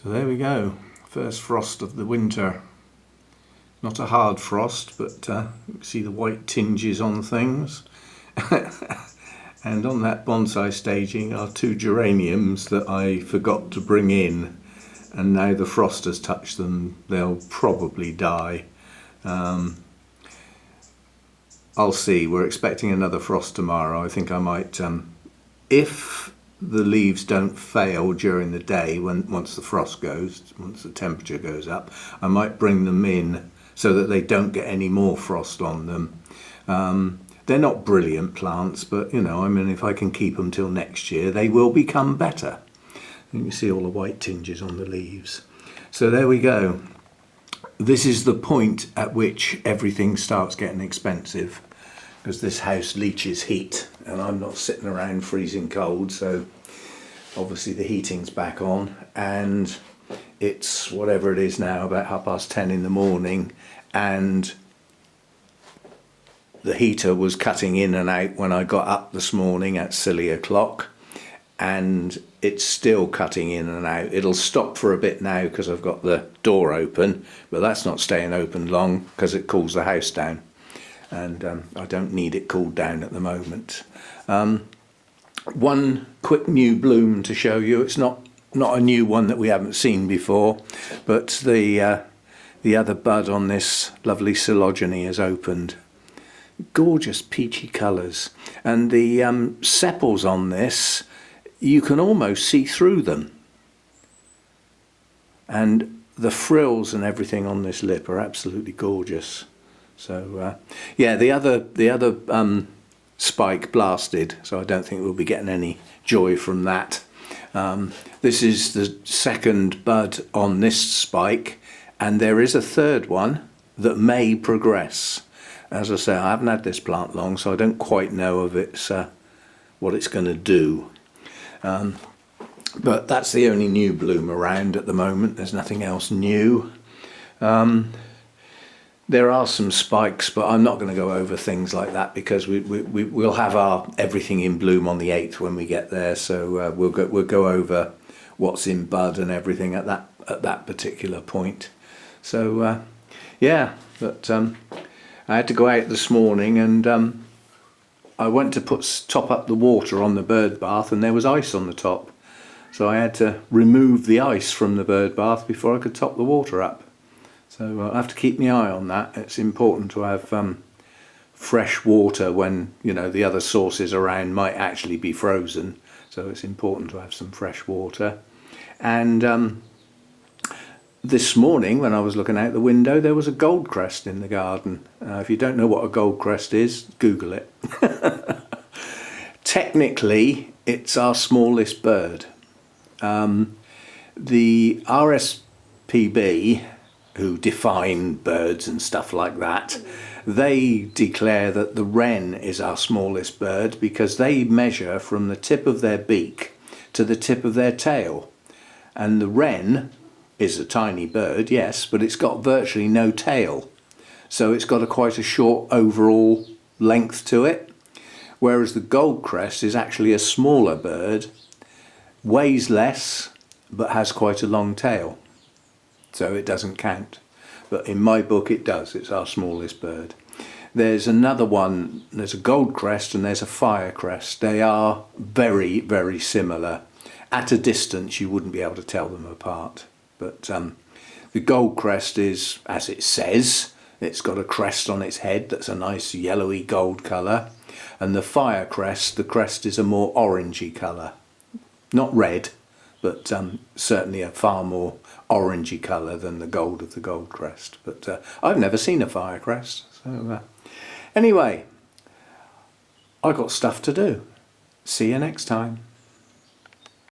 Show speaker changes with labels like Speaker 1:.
Speaker 1: So there we go, first frost of the winter. Not a hard frost, but you can see the white tinges on things. And on that bonsai staging are two geraniums that I forgot to bring in, and now the frost has touched them, they'll probably die. I'll see, we're expecting another frost tomorrow. I think I might, if the leaves don't fail during the day, once the frost goes, once the temperature goes up, I might bring them in so that they don't get any more frost on them. They're not brilliant plants, but you know, I mean, if I can keep them till next year, they will become better. You can see all the white tinges on the leaves. So there we go. This is the point at which everything starts getting expensive, because this house leaches heat and I'm not sitting around freezing cold, so obviously the heating's back on, and it's whatever it is now, about 10:30 in the morning, and the heater was cutting in and out when I got up this morning at silly o'clock, and it's still cutting in and out. It'll stop for a bit now because I've got the door open, but that's not staying open long because it cools the house down, and I don't need it cooled down at the moment. One quick new bloom to show you. It's not a new one that we haven't seen before, but the other bud on this lovely coleogyny has opened. Gorgeous peachy colours, and the sepals on this, you can almost see through them, and the frills and everything on this lip are absolutely gorgeous. So yeah, the other spike blasted, so I don't think we'll be getting any joy from that. This is the second bud on this spike, and there is a third one that may progress. As I say, I haven't had this plant long, so I don't quite know of what it's going to do. But that's the only new bloom around at the moment. There's nothing else new. There are some spikes, but I'm not going to go over things like that because we'll have our everything in bloom on the 8th when we get there. So we'll go over what's in bud and everything at that particular point. So yeah, but I had to go out this morning, and I went to top up the water on the bird bath, and there was ice on the top. So I had to remove the ice from the bird bath before I could top the water up. So I have to keep my eye on that. It's important to have fresh water when, you know, the other sources around might actually be frozen. So it's important to have some fresh water. And this morning, when I was looking out the window, there was a goldcrest in the garden. If you don't know what a goldcrest is, Google it. Technically, it's our smallest bird. The RSPB, who define birds and stuff like that, they declare that the wren is our smallest bird because they measure from the tip of their beak to the tip of their tail. And the wren is a tiny bird, yes, but it's got virtually no tail. So it's got quite a short overall length to it. Whereas the goldcrest is actually a smaller bird, weighs less, but has quite a long tail. So it doesn't count. But in my book it does, it's our smallest bird. There's another one, there's a goldcrest and there's a firecrest. They are very, very similar. At a distance you wouldn't be able to tell them apart. But the goldcrest is, as it says, it's got a crest on its head that's a nice yellowy gold colour. And the firecrest, the crest is a more orangey colour. Not red, but certainly a far more orangey colour than the gold of the goldcrest. But I've never seen a firecrest. So anyway, I got stuff to do. See you next time.